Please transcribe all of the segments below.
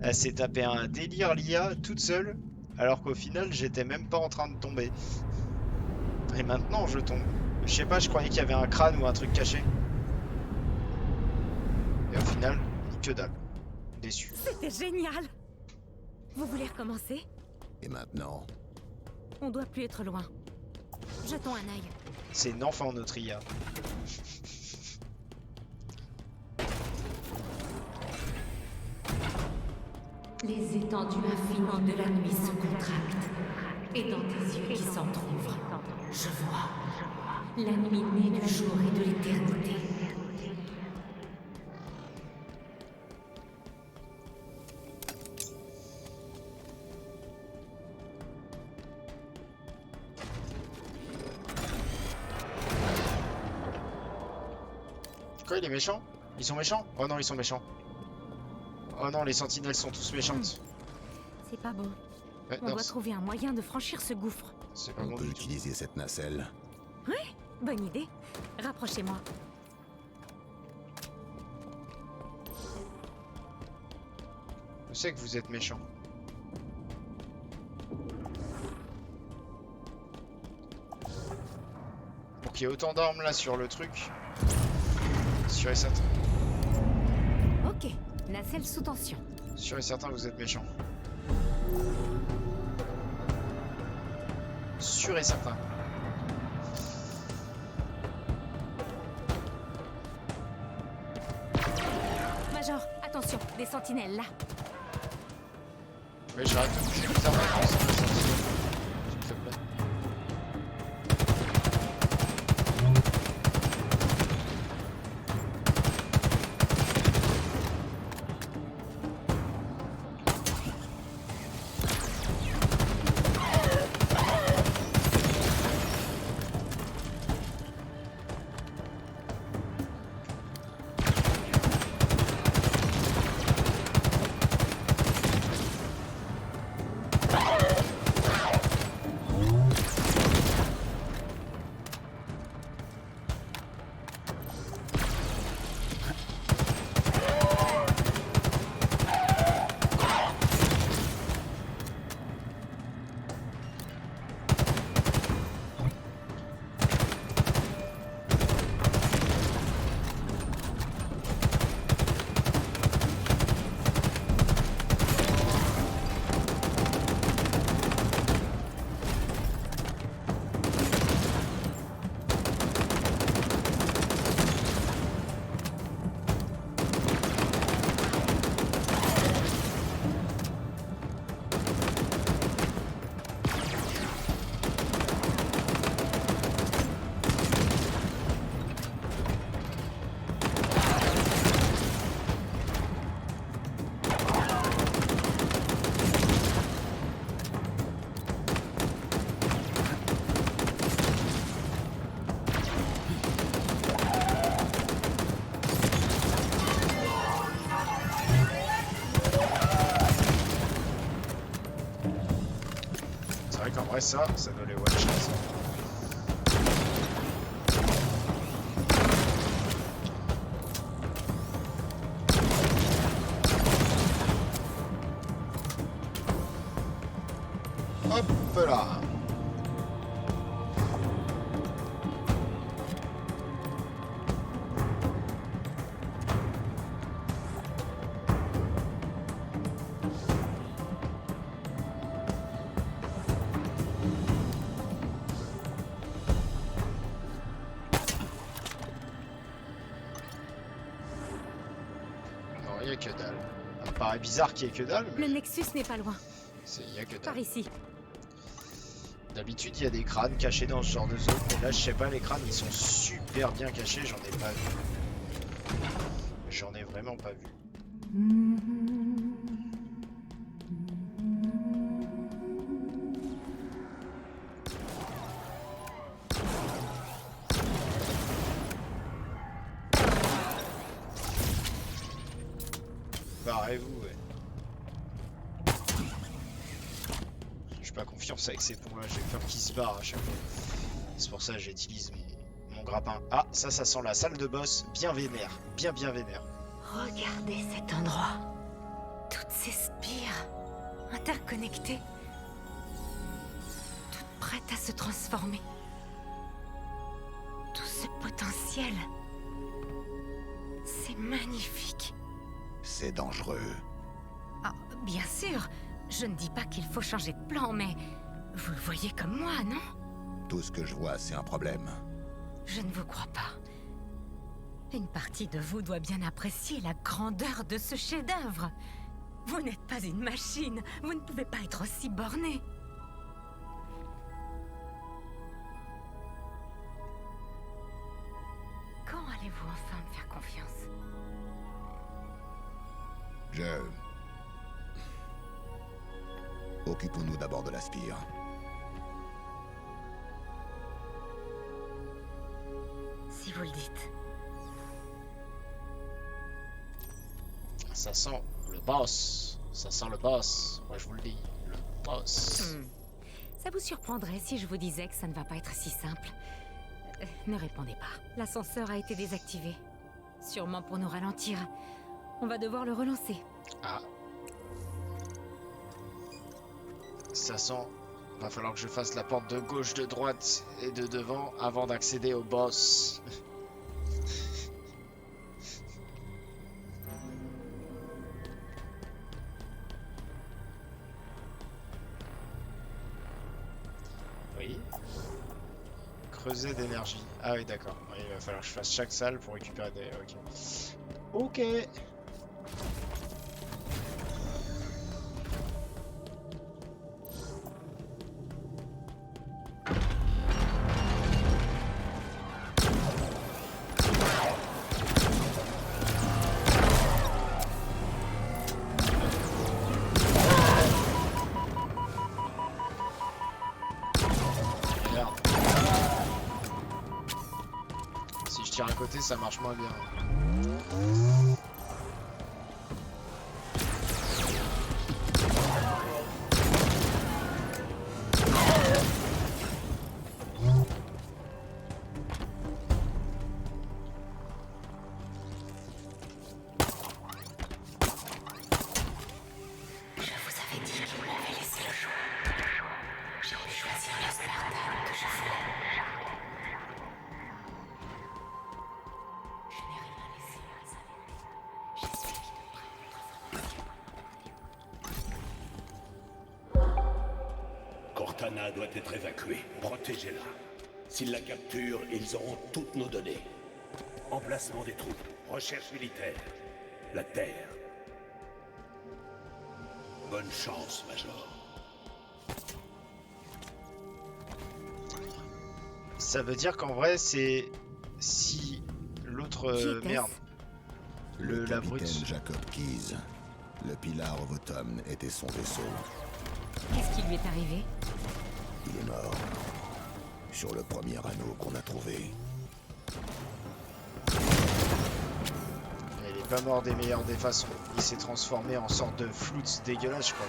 Elle s'est tapé un délire l'IA toute seule, alors qu'au final, j'étais même pas en train de tomber. Et maintenant, je tombe. Je sais pas, je croyais qu'il y avait un crâne ou un truc caché. Et au final, que dalle. Déçu. C'était génial. Vous voulez recommencer? Et maintenant? On doit plus être loin. Jetons un œil. C'est une enfant, notre IA. Les étendues infinies de la nuit se contractent. Et dans tes yeux qui s'entr'ouvrent, je vois la nuit née du jour et de l'éternité. Quoi, il est méchant? Ils sont méchants? Oh non, ils sont méchants. Oh non, les sentinelles sont tous méchantes. C'est pas bon. Ouais, On non, doit trouver un moyen de franchir ce gouffre. c'est pas On bon peut du tout. utiliser cette nacelle. Bonne idée. Rapprochez-moi. Je sais que vous êtes méchants. Pour qu'il y ait autant d'armes là sur le truc. Sûr et certain. Ok. Nacelle sous tension. Sûr et certain, vous êtes méchants. Sûr et certain. Major, attention, des sentinelles là. Oui, j'arrête de toucher les armes avant ça, s'il te plaît. C'est vrai qu'en vrai, ça doit les one-shot. Hop là. Non, il y a que dalle. Ça me paraît bizarre qu'il y ait que dalle, Le mais Nexus n'est pas loin. il y a que Par dalle. ici. D'habitude, il y a des crânes cachés dans ce genre de zone, mais là, je sais pas, les crânes, ils sont super bien cachés, j'en ai pas vu. J'en ai vraiment pas vu. Barrez-vous, ouais. J'ai pas confiance avec ces ponts là, j'ai peur qu'ils se barrent à chaque fois. C'est pour ça que j'utilise mon grappin. Ah, ça sent la salle de boss bien vénère. Bien vénère. Regardez cet endroit. Toute ces spires, interconnectées, toutes prêtes à se transformer. Tout ce potentiel, c'est magnifique. C'est dangereux. Ah, bien sûr, je ne dis pas qu'il faut changer de plan, mais vous le voyez comme moi, non? Tout ce que je vois, c'est un problème. Je ne vous crois pas. Une partie de vous doit bien apprécier la grandeur de ce chef-d'œuvre. Vous n'êtes pas une machine, vous ne pouvez pas être aussi borné. Quand allez-vous enfin me faire confiance? Occupons-nous d'abord de la spire. Si vous le dites. Ça sent le boss. Ça sent le boss. Moi je vous le dis. Le boss. Ça vous surprendrait si je vous disais que ça ne va pas être si simple. Ne répondez pas. L'ascenseur a été désactivé. Sûrement pour nous ralentir. On va devoir le relancer. Ah. Ça sent. Va falloir que je fasse la porte de gauche, de droite et de devant avant d'accéder au boss. Oui. Creuset d'énergie. Ah oui, d'accord. Oui, il va falloir que je fasse chaque salle pour récupérer des... Ok. Ok. Merde. Si je tire à côté, ça marche moins bien. Je vous avais dit qu'il m'avait laissé le choix. J'ai pu choisir le Spartan que je voulais. Je n'ai rien laissé au hasard. J'ai suivi de près votre information. Cortana doit être évacuée. Protégez-la. S'ils la capturent, ils auront toutes nos données. Emplacement des troupes. Recherche militaire. La Terre. Bonne chance, Major. Ça veut dire qu'en vrai, c'est... Si l'autre... Qui était-ce? merde. Le La capitaine brute. Jacob Keyes. Le Pilar of Autumn était son vaisseau. Qu'est-ce qui lui est arrivé? Il est mort. Sur le premier anneau qu'on a trouvé. Il est pas mort des meilleures des façons. Il s'est transformé en sorte de floute dégueulasse, je crois.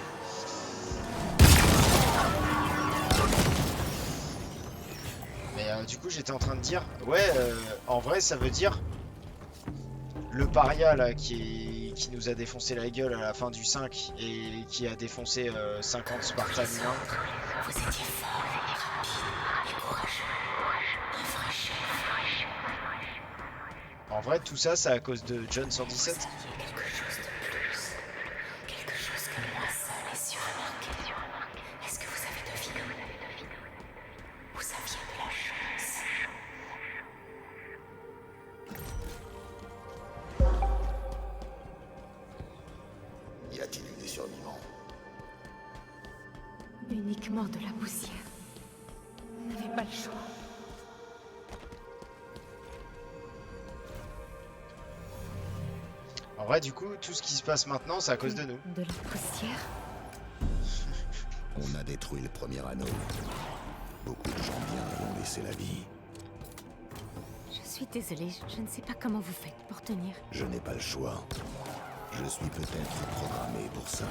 Mais du coup, j'étais en train de dire... Ouais, en vrai, ça veut dire... Le paria, là, qui nous a défoncé la gueule à la fin du 5 et qui a défoncé 50 Spartans humains. Vous étiez fort, rapide et courageux. Un vrai chef. En vrai, tout ça, c'est à cause de John 117. Quelque chose de plus. Quelque chose que moi seul ai su remarquer. Est-ce que vous avez deviné? Vous aviez de la chance. Y a-t-il eu des survivants? Uniquement de la poussière. On n'avait pas le choix. En vrai, du coup, tout ce qui se passe maintenant, c'est à cause de nous. De la poussière? On a détruit le premier anneau. Beaucoup de gens bien y ont laissé la vie. Je suis désolée, je ne sais pas comment vous faites pour tenir. Je n'ai pas le choix. Je suis peut-être programmé pour ça.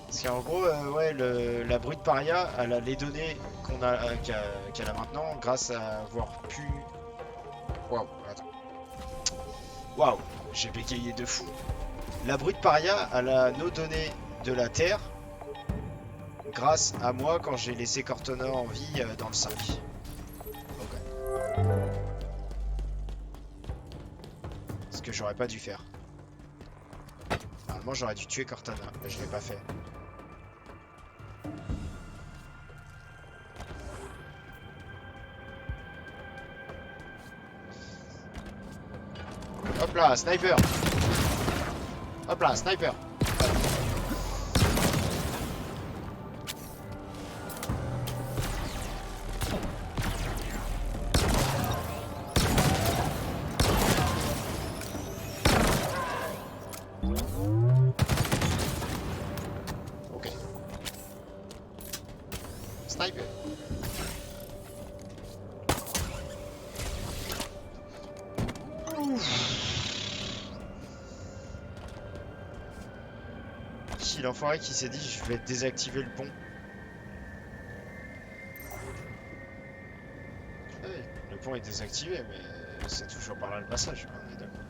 Parce qu'en gros, ouais, la brute paria, elle a les données qu'on a, qu'elle a maintenant grâce à avoir pu... Waouh, attends. Waouh, j'ai bégayé de fou. La brute paria a nos données de la Terre grâce à moi quand j'ai laissé Cortana en vie dans le 5. Ok. Ce que j'aurais pas dû faire. Normalement j'aurais dû tuer Cortana, mais je l'ai pas fait. Hop là, sniper! Hop là, sniper! Ok. Sniper. Qui l'enfoiré qui s'est dit je vais désactiver le pont. Hey, le pont est désactivé mais c'est toujours par là le passage, on est d'accord.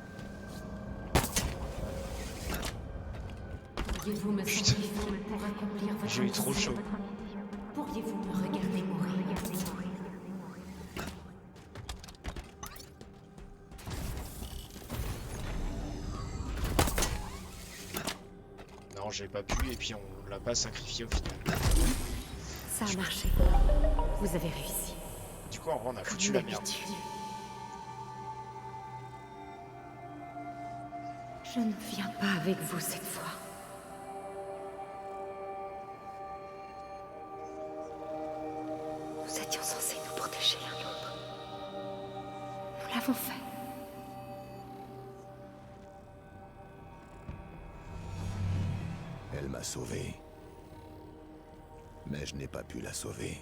Pourriez-vous me Putain. sauver pour accomplir votre J'ai eu trop mission? chaud. Pourriez-vous me regarder mourir? Non, j'ai pas pu et puis on l'a pas sacrifié au final. Ça a marché. Vous avez réussi. Du coup en vrai on a foutu la merde. Je ne viens pas avec vous cette fois. Nous étions censés nous protéger l'un l'autre. Nous l'avons fait. Elle m'a sauvé. Mais je n'ai pas pu la sauver.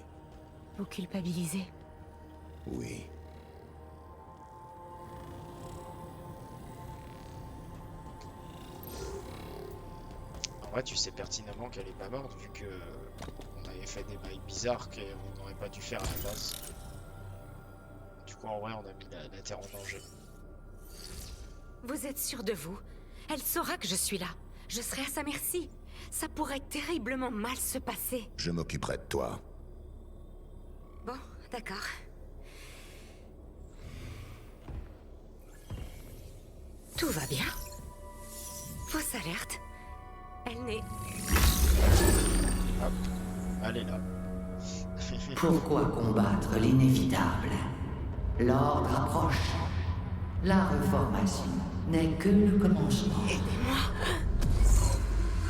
Vous culpabilisez. Oui. En vrai tu sais pertinemment qu'elle est pas morte vu que on avait fait des bails bizarres qu'on n'aurait pas dû faire à la base. Du coup en vrai on a mis la Terre en danger. Vous êtes sûr de vous? Elle saura que je suis là. Je serai à sa merci. Ça pourrait terriblement mal se passer. Je m'occuperai de toi. Bon, d'accord. Tout va bien. Fausse alerte. Elle n'est... Hop, elle est là. Pourquoi combattre l'inévitable? L'ordre approche. La reformation n'est que le commencement.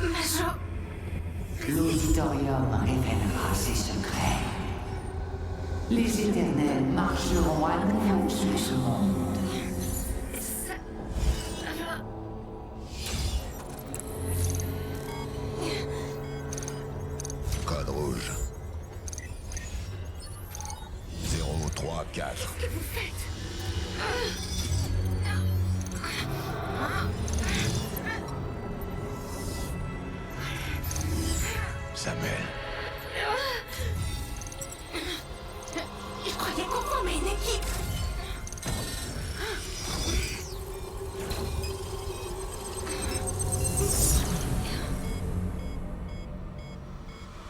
Major... L'auditorium révélera ses secrets. Les éternels marcheront à nouveau sur ce monde. Code rouge. 034. Samuel. Je croyais qu'on formait une équipe.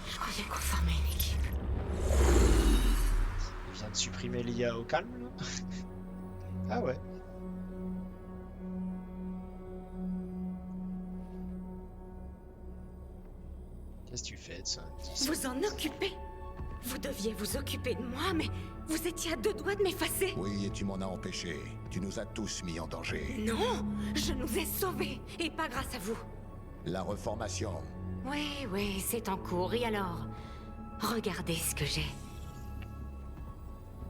Je croyais qu'on formait une équipe. Il vient de supprimer l'IA au calme là. Ah ouais. Qu'est-ce que tu fais de ça? Vous en occupez. Vous deviez vous occuper de moi, mais vous étiez à deux doigts de m'effacer. Oui, et tu m'en as empêché. Tu nous as tous mis en danger. Non, je nous ai sauvés, et pas grâce à vous. La reformation. Oui, oui, c'est en cours, et alors? Regardez ce que j'ai.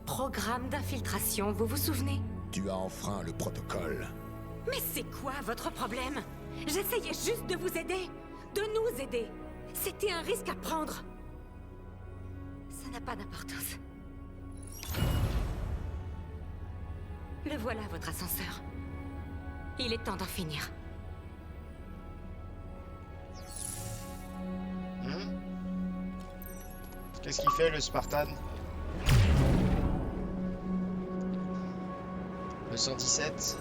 Programme d'infiltration, vous vous souvenez? Tu as enfreint le protocole. Mais c'est quoi votre problème? J'essayais juste de vous aider, de nous aider. C'était un risque à prendre. Ça n'a pas d'importance. Le voilà, votre ascenseur. Il est temps d'en finir. Qu'est-ce qu'il fait le Spartan? Le 117.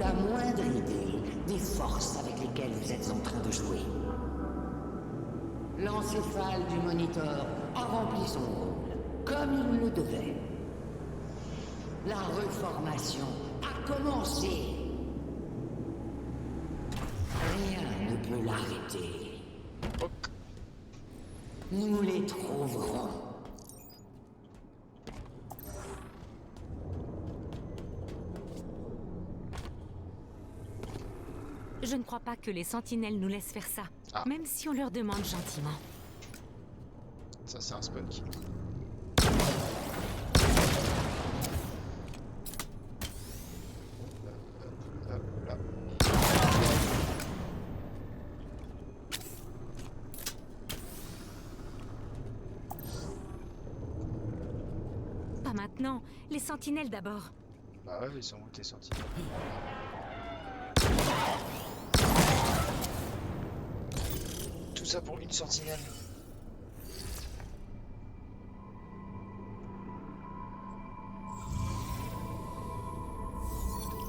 la moindre idée des forces avec lesquelles vous êtes en train de jouer. L'encéphale du Monitor a rempli son rôle, comme il le devait. La reformation a commencé. Rien ne peut l'arrêter. Ok. Nous les trouverons. Je ne crois pas que les sentinelles nous laissent faire ça, Ah. même si on leur demande gentiment. Ça, c'est un spawn kill. Hop là. Pas maintenant, les sentinelles d'abord. Bah ouais, ils sont où tes sortis? Tout ça pour une sentinelle.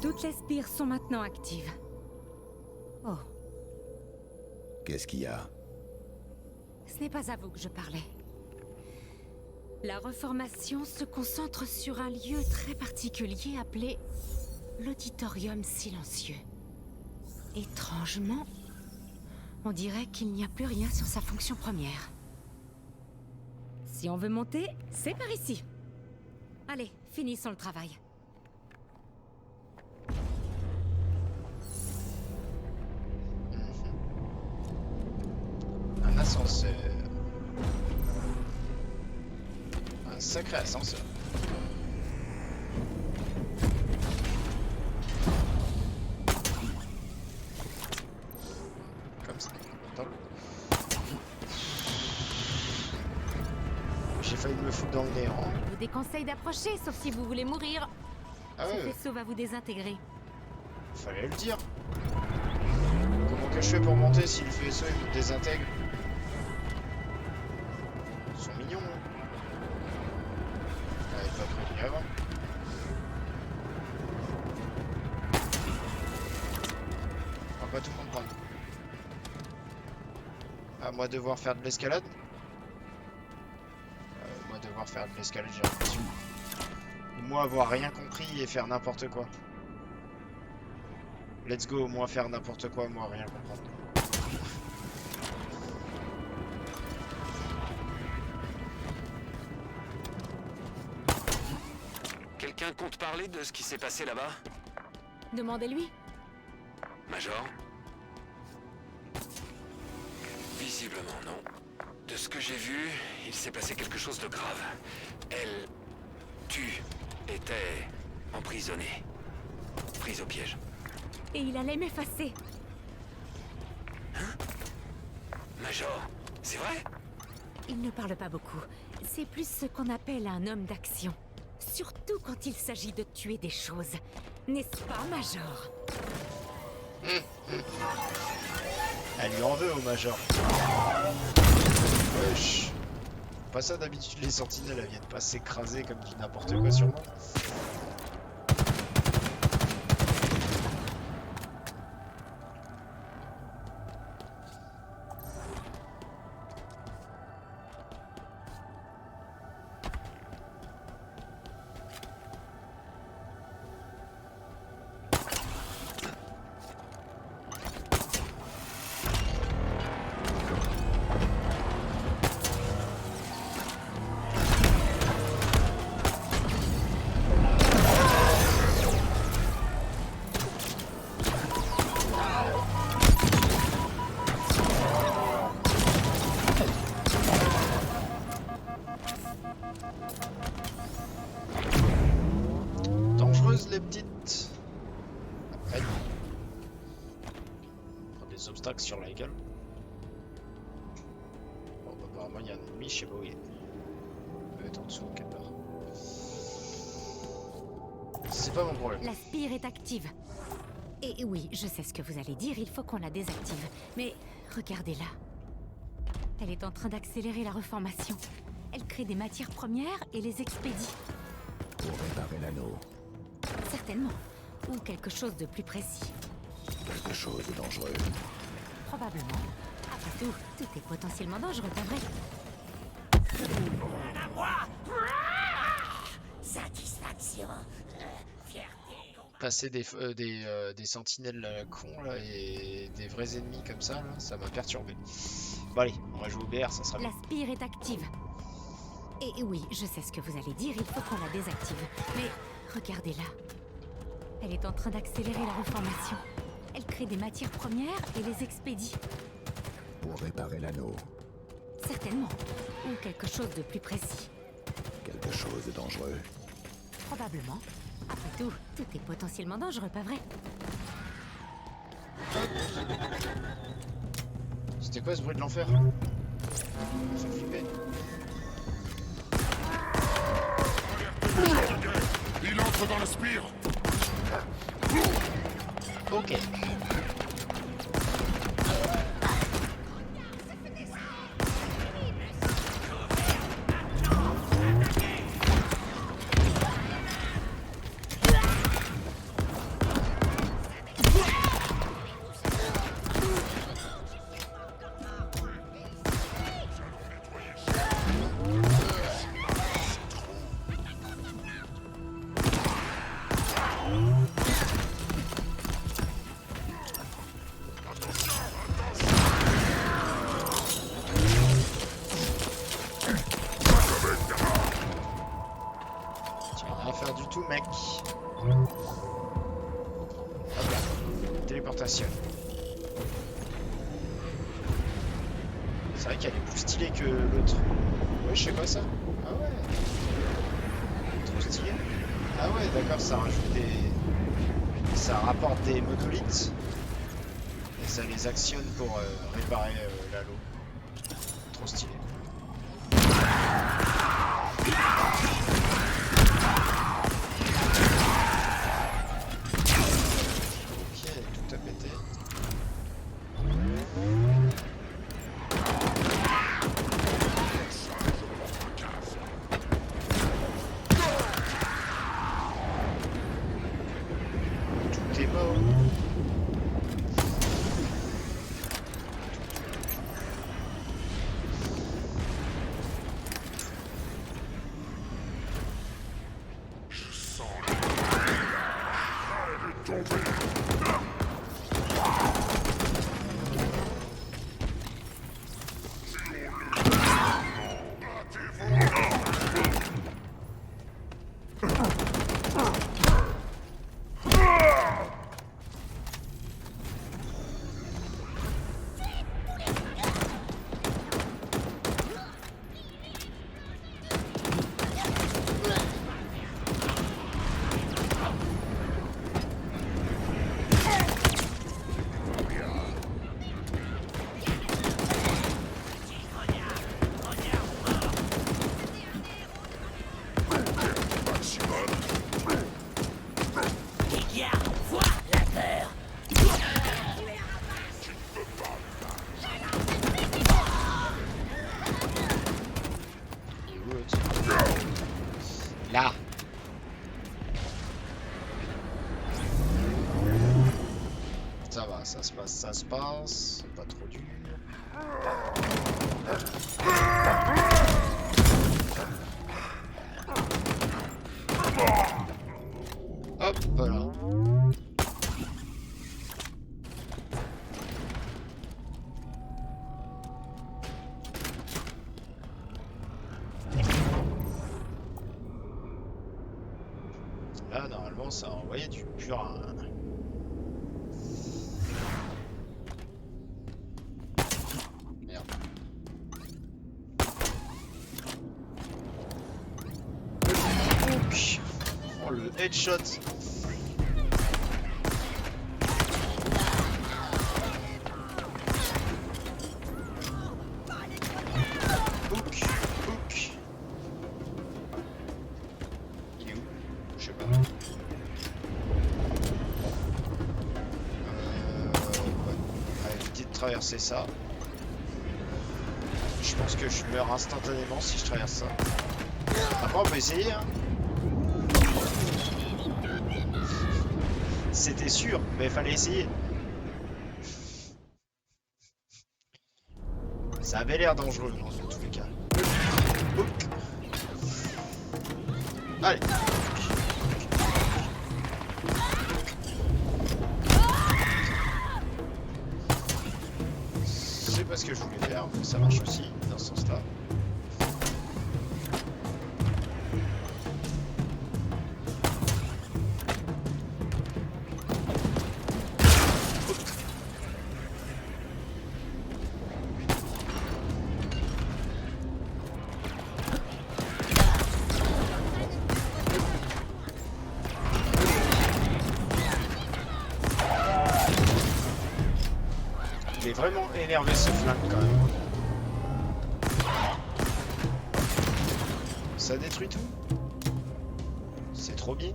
Toutes les spires sont maintenant actives. Oh, Qu'est-ce qu'il y a? ce n'est pas à vous que je parlais. La reformation se concentre sur un lieu très particulier appelé l'auditorium silencieux. Étrangement, on dirait qu'il n'y a plus rien sur sa fonction première. Si on veut monter, c'est par ici. Allez, finissons le travail. Un ascenseur. Un sacré ascenseur. Comme ça. Attends. J'ai failli me foutre dans le néant. Je vous déconseille d'approcher, sauf si vous voulez mourir. Ah Ce ouais, vaisseau va vous désintégrer. fallait le dire. Comment que je fais pour monter si le vaisseau il me désintègre? Ils sont mignons, hein. J'avais pas prévenu avant. On va pas tout comprendre. À moi devoir faire de l'escalade? Moi devoir faire de l'escalade, j'ai l'impression. Ou moi avoir rien compris et faire n'importe quoi. Let's go, moi faire n'importe quoi, moi rien comprendre. Quelqu'un compte parler de ce qui s'est passé là-bas? Demandez-lui. Major? Visiblement non. De ce que j'ai vu, il s'est passé quelque chose de grave. Elle... tu... était... emprisonnée. Prise au piège. Et il allait m'effacer. Major, c'est vrai? Il ne parle pas beaucoup. C'est plus ce qu'on appelle un homme d'action. Surtout quand il s'agit de tuer des choses. N'est-ce pas, Major? Elle lui en veut au Major. Wesh. Pas ça d'habitude, les sentinelles elles viennent pas s'écraser comme du n'importe quoi sur moi. Dangereuses les petites. Après, on prend des obstacles sur la gueule. Bon, bah, apparemment, il y a un ennemi, je sais pas où il est. Il doit être en dessous, quelque part. C'est pas mon problème. La spire est active. Et oui, je sais ce que vous allez dire, il faut qu'on la désactive. Mais regardez-la. Elle est en train d'accélérer la reformation. Elle crée des matières premières et les expédie. Pour réparer l'anneau. Certainement. Ou quelque chose de plus précis. Quelque chose de dangereux. Probablement. Après tout, tout est potentiellement dangereux, pas vrai? Satisfaction. Fierté. Passer des sentinelles cons là et des vrais ennemis comme ça, là, ça m'a perturbé. Bon allez, on va jouer au BR, ça sera La bien. spire est active. Et oui, je sais ce que vous allez dire, il faut qu'on la désactive. Mais regardez-la. Elle est en train d'accélérer la reformation. Elle crée des matières premières et les expédie. Pour réparer l'anneau. Certainement. Ou quelque chose de plus précis. Quelque chose de dangereux. Probablement. Après tout, tout est potentiellement dangereux, pas vrai? C'était quoi ce bruit de l'enfer? Ça fait flipper. Il entre dans le spire. Ok. Mec. Hop là. Téléportation. C'est vrai qu'elle est plus stylée que l'autre. Ouais, je sais pas ça. Ah ouais. Trop stylé. Ah ouais, d'accord, ça rajoute des... Ça rapporte des monolithes. Et ça les actionne pour réparer l'halo. Trop stylé. Là. Ça va, ça se passe, c'est pas trop dur. Hop, voilà. Là, normalement, ça a envoyé du purin. Merde. Oh, le headshot. Il est où? Je sais pas. Ouais. Éviter de traverser ça. Je pense que je meurs instantanément si je traverse ça. Après on peut essayer hein. c'était sûr, mais fallait essayer. Ça avait l'air dangereux dans tous les cas. Oup. Allez. C'est pas ce que je voulais faire, mais ça marche aussi dans ce sens-là. Il est vraiment énervé ce flingue quand même. Ça détruit tout. C'est trop bien.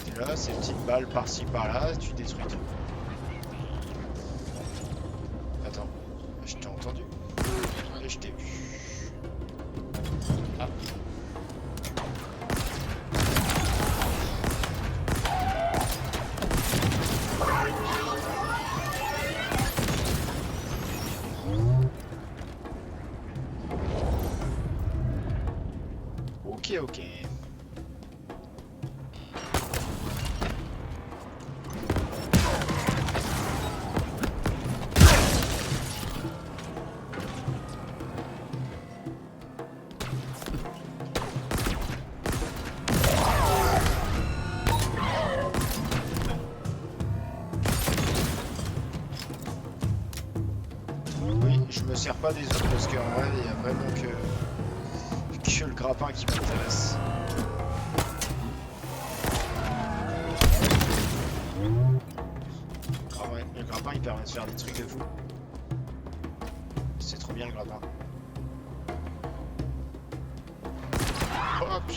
Et là, ces petites balles par-ci par-là, tu détruis tout. Attends, je t'ai entendu. Et je t'ai vu. Ah. Ok, ok. Oui, je me sers pas des autres parce qu'en vrai, il y a vraiment que le grappin qui m'intéresse. Ah ouais, le grappin il permet de faire des trucs de fou. C'est trop bien le grappin. Hop.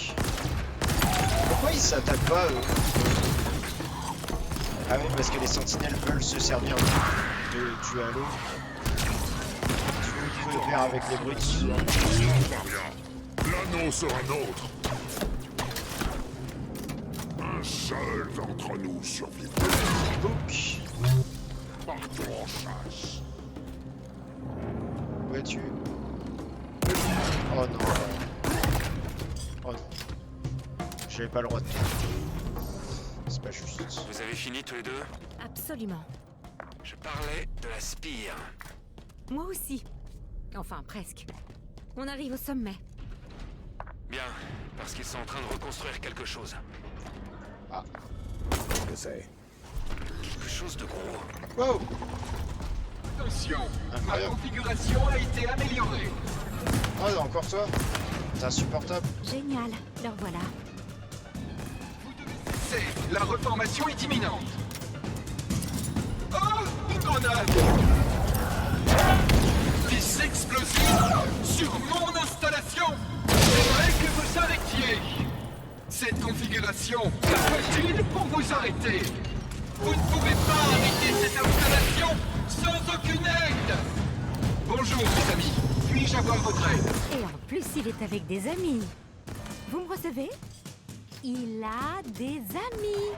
Pourquoi ils s'attaquent pas eux? Ah oui, parce que les sentinelles veulent se servir du halo. Du coup, faire avec les brutes. L'anneau sera nôtre. Un seul d'entre nous survivra. Book. Partons en chasse. Où es-tu? Oh non. Oh non. J'avais pas le droit de tout. C'est pas juste. Vous avez fini tous les deux? Absolument. Je parlais de la spire. Moi aussi. Enfin, presque. On arrive au sommet. Bien, parce qu'ils sont en train de reconstruire quelque chose. Qu'est-ce que c'est? Quelque chose de gros. Wow! Attention, ma Incroyable. configuration a été améliorée. Oh, encore toi? C'est insupportable. Génial. leur voilà. C'est la reformation est imminente. Oh, une grenade! 10 explosifs sur mon installation! J'aimerais que vous arrêtiez. Cette configuration est facile pour vous arrêter. Vous ne pouvez pas arrêter cette installation sans aucune aide. Bonjour, mes amis. Puis-je avoir votre aide? Et en plus, il est avec des amis. Vous me recevez? Il a des amis.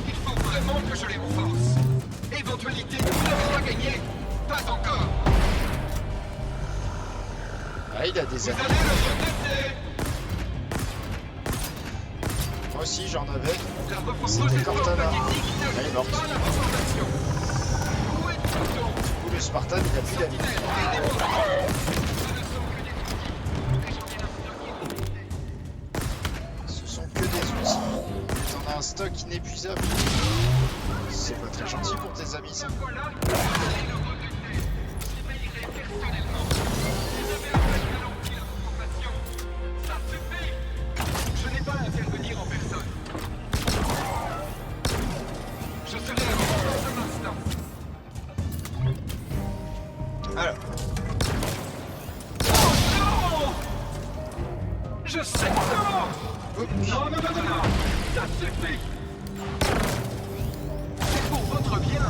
Il faut vraiment que je les renforce. Éventualité, vous n'avez pas gagné. Pas encore. Ah, il a des Vous amis. allez le regretter. Moi aussi, j'en avais. La reformation C'était Cortana. magnétique ne Elle est fait morte. pas la reformation. Où êtes-vous donc? Ou le Spartan, il a plus d'amis. Ce sont que des outils. T'en as un stock inépuisable. C'est pas très gentil pour tes amis, ça. Voilà, vous allez le regretter. J'y veillerai personnellement. Vous avez ralenti la reformation. Ça suffit. Je n'ai pas à intervenir en personne. Je serai à vous dans un instant. Alors, Non! Je sais non! Non, non, non, non, non! Ça suffit! C'est pour votre bien!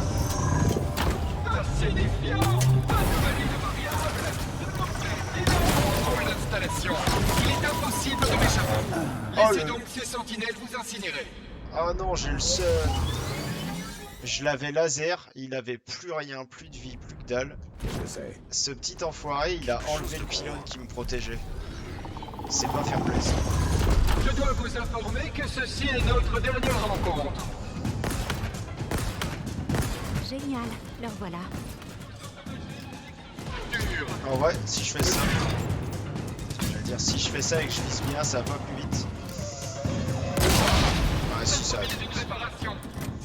Insignifiant! Un nouvelle ligne de variable! De mortel! installations. Il est impossible de m'échapper. Oh, Laissez le- donc ces sentinelles vous incinérer. Oh non, j'ai le seul. Je l'avais laser, il avait plus rien, plus de vie, plus que dalle. Qu'est-ce que c'est? Ce petit enfoiré, il a enlevé le pylône qui me protégeait. C'est pas faire plaisir. Je dois vous informer que ceci est notre dernière rencontre. Génial, leur voilà. Dur. En vrai, si je fais ça... Je veux dire, si je fais ça et que je vise bien, ça va plus vite. Ah si, ça va C'est plus une vite. réparation.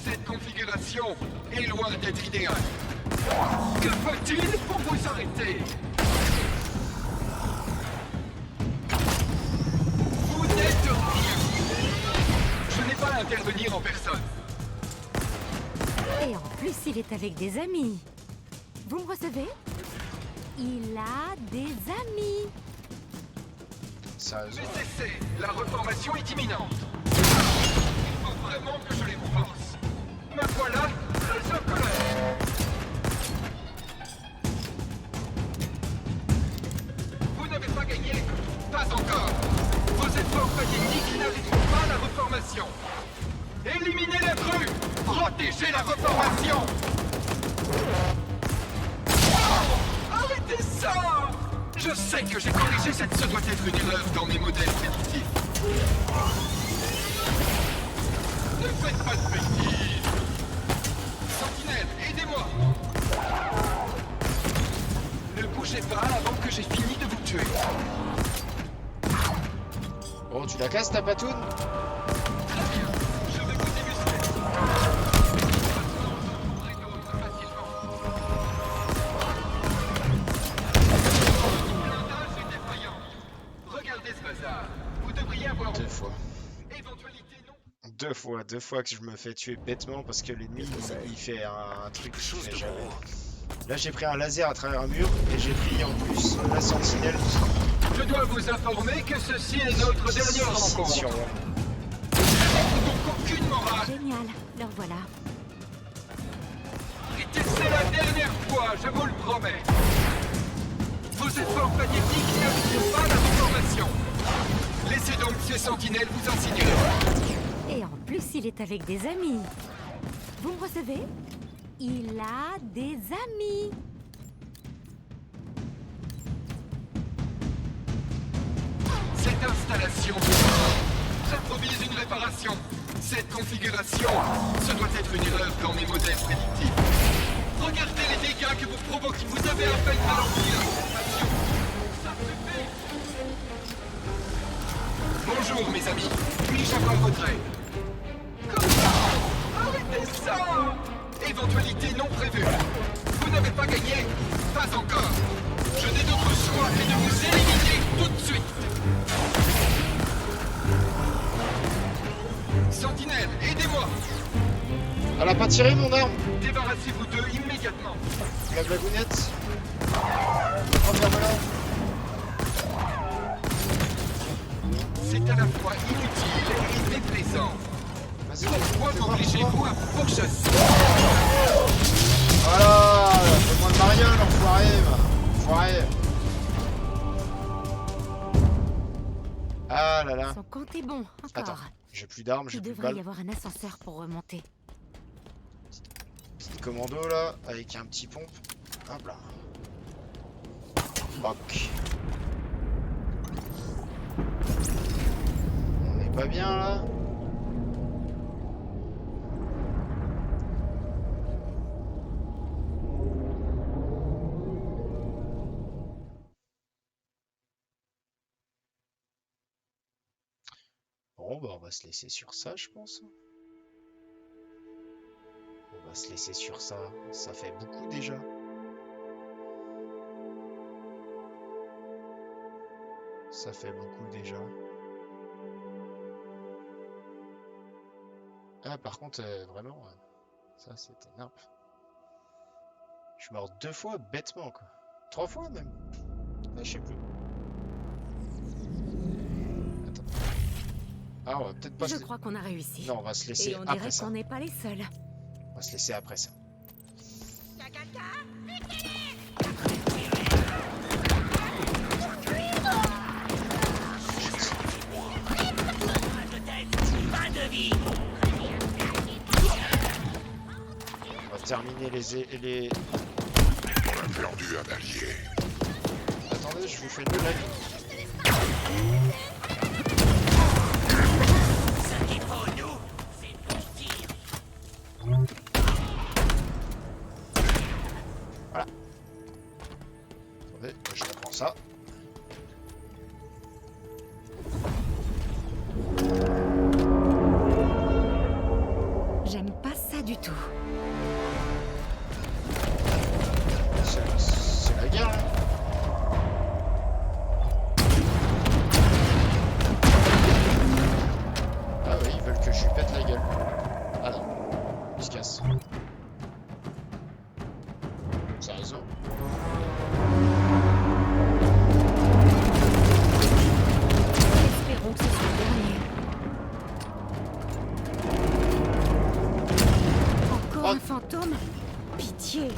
Cette configuration est loin d'être idéale. Que faut-il pour vous arrêter? Vous n'êtes rien. Je n'ai pas à intervenir en personne. Et en plus, il est avec des amis. Vous me recevez? Il a des amis. Sérieusement. Mais cessez, la reformation est imminente. Il faut vraiment que je les renforce. Me voilà très en colère. Vous n'avez pas gagné. Pas encore. Vos efforts pathétiques n'arrêteront pas la reformation. Éliminez la grue. Protégez la reformation. Oh, arrêtez ça! Je sais que j'ai corrigé cette... Ce doit être une erreur dans mes modèles prédictifs. Ne faites pas de bêtises. Sentinelle, aidez-moi. Ne bougez pas avant que j'ai fini de vous tuer. Oh, tu la casses ta patoune? Très bien, je vais vous démuscler. Facilement. Le blindage est effrayant. Regardez ce bazar. Vous devriez avoir... Deux fois. Éventualité non. Deux fois que je me fais tuer bêtement parce que l'ennemi il fait un truc qu'il Chose fait de jamais. gros. Là j'ai pris un laser à travers un mur et j'ai pris en plus la sentinelle Je dois vous informer que ceci est notre dernière rencontre. sur moi. Donc aucune morale. Génial, leur voilà. Et c'est la dernière fois, je vous le promets. Vos efforts pathétiques n'arrêteront pas la reformation. Laissez donc ces sentinelles vous incinérer. Et en plus, il est avec des amis. Vous me recevez? Il a des amis. Cette installation... J'improvise une réparation. Cette configuration... Ce doit être une erreur dans mes modèles prédictifs. Regardez les dégâts que vous provoquez. Vous avez à peine ralenti la formation. Ça suffit. Bonjour mes amis. Puis-je avoir votre aide? Comment? Arrêtez ça! Éventualité non prévue. Vous n'avez pas gagné? Pas encore. Je n'ai d'autre choix que de vous éliminer tout de suite. Sentinelle, aidez-moi. Elle a pas tiré mon arme. Débarrassez-vous d'eux immédiatement. La blagounette. Enferme-la. C'est à la fois inutile et déplaisant. Vas-y. Pourquoi fais-moi, m'obligez-vous à vous pourchasser? Voilà. Fais-moi le mariole, enfoiré. Enfoiré. Ah là là. Son compte est bon, Attends. encore. J'ai plus d'armes, j'ai Il plus de devrait y balles. avoir un ascenseur pour remonter. Petite commando là, avec un petit pompe. Hop là. Ok. On est pas bien là. Bon bah on va se laisser sur ça je pense. On va se laisser sur ça, ça fait beaucoup déjà. Ça fait beaucoup déjà. Ah par contre vraiment, ça c'était nimp. Je suis mort 2 fois bêtement quoi. 3 fois même. Ah, je sais plus. Attends. Ah on va peut-être pas Je se... crois qu'on a réussi. Non on va se laisser Et on après dirait ça. qu'on n'est pas les seuls. On va se laisser après ça. terminer les... On a perdu un allié. Attendez, je vous fais de la vie. Voilà. Attendez, je reprends ça. J'aime pas ça du tout. C'est la guerre, là. Ah oui, ils veulent que je lui pète la gueule. Ah non, ils se cassent. Sérieusement? Espérons que ce soit le dernier. Encore Oh. un fantôme? Pitié.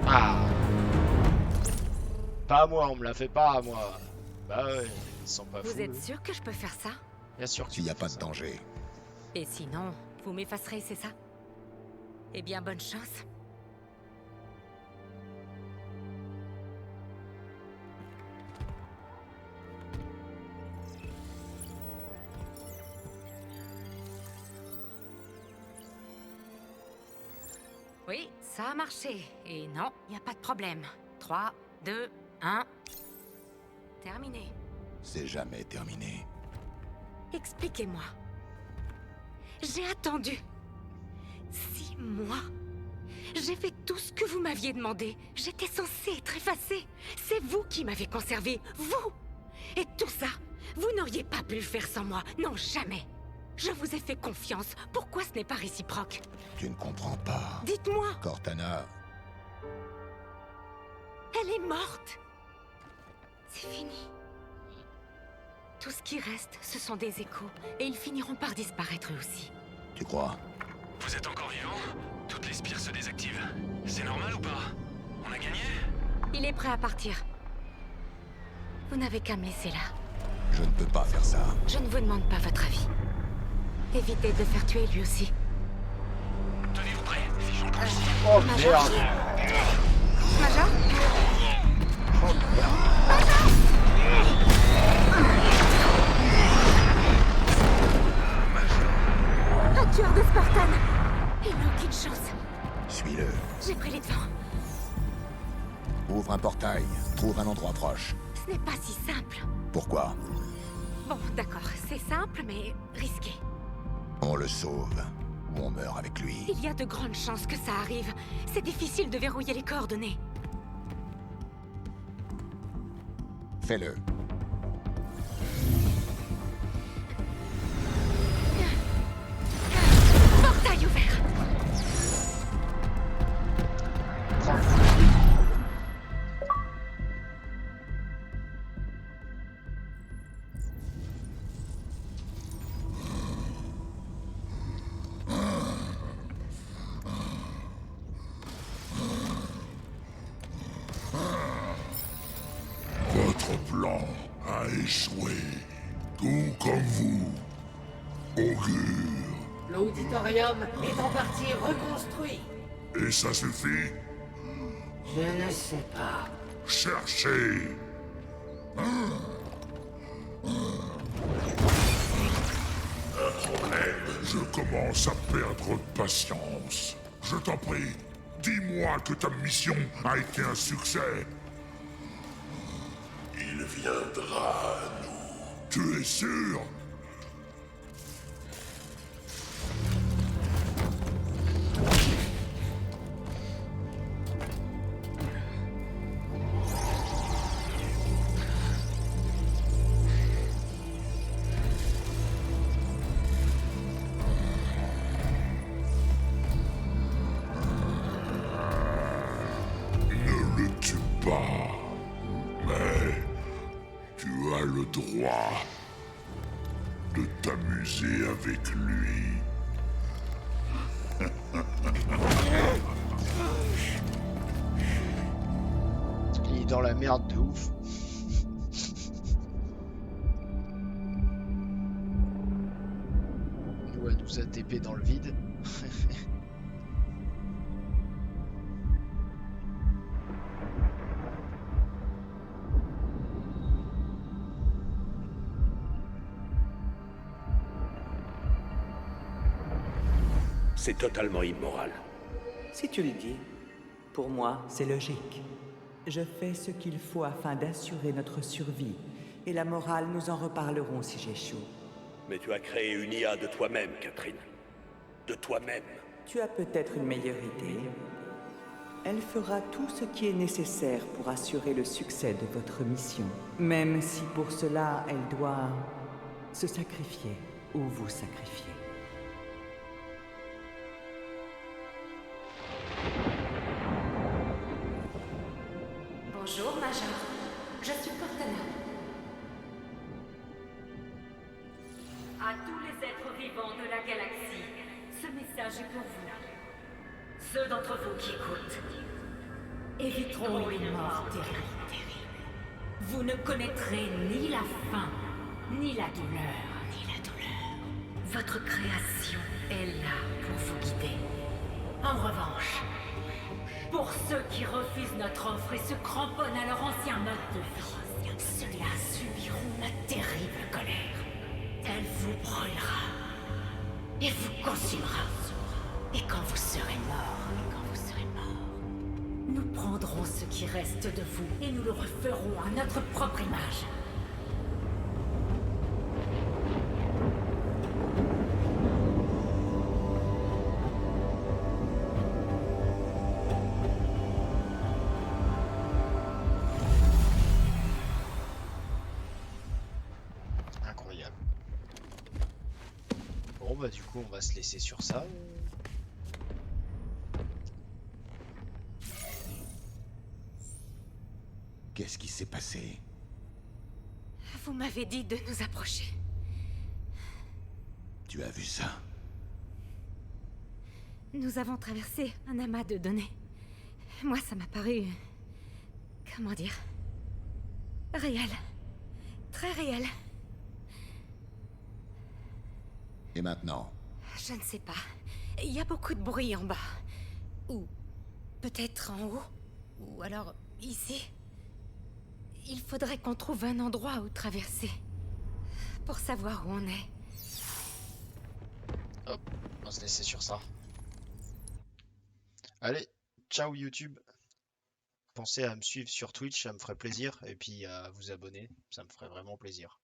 Ah! Pas à moi, on me l'a fait pas à moi. Bah ouais, ils sont pas fous. Vous êtes eux. sûr que je peux faire ça? Bien sûr que S'il n'y a tu pas fais de ça. danger. Et sinon, vous m'effacerez, c'est ça? Eh bien, bonne chance. Oui, ça a marché. Et non, il n'y a pas de problème. 3, 2, 1... Terminé. C'est jamais terminé. Expliquez-moi. J'ai attendu 6 mois. J'ai fait tout ce que vous m'aviez demandé. J'étais censée être effacée. C'est vous qui m'avez conservé. Vous! Et tout ça, vous n'auriez pas pu le faire sans moi. Non, jamais. Je vous ai fait confiance. Pourquoi ce n'est pas réciproque? Tu ne comprends pas. Dites-moi, Cortana, elle est morte. C'est fini. Tout ce qui reste, ce sont des échos. Et ils finiront par disparaître eux aussi. tu crois? Vous êtes encore vivant? Toutes les spires se désactivent. C'est normal ou pas? On a gagné? Il est prêt à partir. Vous n'avez qu'à me laisser là. Je ne peux pas faire ça. Je ne vous demande pas votre avis. Évitez de le faire tuer lui aussi. Tenez-vous prêts, figeons le coup. Oh Major? merde! Major? Oh merde! Un tueur de Spartan! Il n'a aucune chance. Suis-le. J'ai pris les devants. Ouvre un portail. Trouve un endroit proche. Ce n'est pas si simple. Pourquoi? Bon, d'accord, c'est simple, mais risqué. On le sauve. Ou on meurt avec lui. Il y a de grandes chances que ça arrive. C'est difficile de verrouiller les coordonnées. Fais-le. Portail ouvert! Votre plan a échoué, tout comme vous, Augure. L'auditorium est en partie reconstruit. Et ça suffit? Je ne sais pas. Cherchez. Un problème. Je commence à perdre patience. Je t'en prie, dis-moi que ta mission a été un succès. Il viendra à nous. Tu es sûr? pas. Mais tu as le droit de t'amuser avec lui. Il est dans la merde de ouf. Nous, elle nous a TP dans le vide. C'est totalement immoral. Si tu le dis, pour moi, c'est logique. Je fais ce qu'il faut afin d'assurer notre survie, et la morale, nous en reparlerons si j'échoue. Mais tu as créé une IA de toi-même, Catherine. De toi-même. Tu as peut-être une meilleure idée. Elle fera tout ce qui est nécessaire pour assurer le succès de votre mission. Même si pour cela, elle doit se sacrifier ou vous sacrifier. Bonjour, Major. Je suis Cortana. À tous les êtres vivants de la galaxie, ce message est pour vous. Ceux d'entre vous qui écoutent éviteront une mort terrible. Vous ne connaîtrez ni la faim, ni la douleur. Votre création est là pour vous guider. En revanche, pour ceux qui refusent notre offre et se cramponnent à leur ancien mode de vie, ceux-là subiront la terrible colère. Elle vous brûlera et vous consumera. Et quand vous serez mort, nous prendrons ce qui reste de vous et nous le referons à notre propre image. Incroyable. Bon bah du coup on va se laisser sur ça. Qu'est-ce qui s'est passé? Vous m'avez dit de nous approcher. Tu as vu ça? Nous avons traversé un amas de données. Moi, ça m'a paru... comment dire... réel. Très réel. Et maintenant? Je ne sais pas. Il y a beaucoup de bruit en bas. Ou peut-être en haut. Ou alors ici. Il faudrait qu'on trouve un endroit où traverser. Pour savoir où on est. Hop, on va se laisser sur ça. Allez, ciao YouTube. Pensez à me suivre sur Twitch, ça me ferait plaisir. Et puis à vous abonner, ça me ferait vraiment plaisir.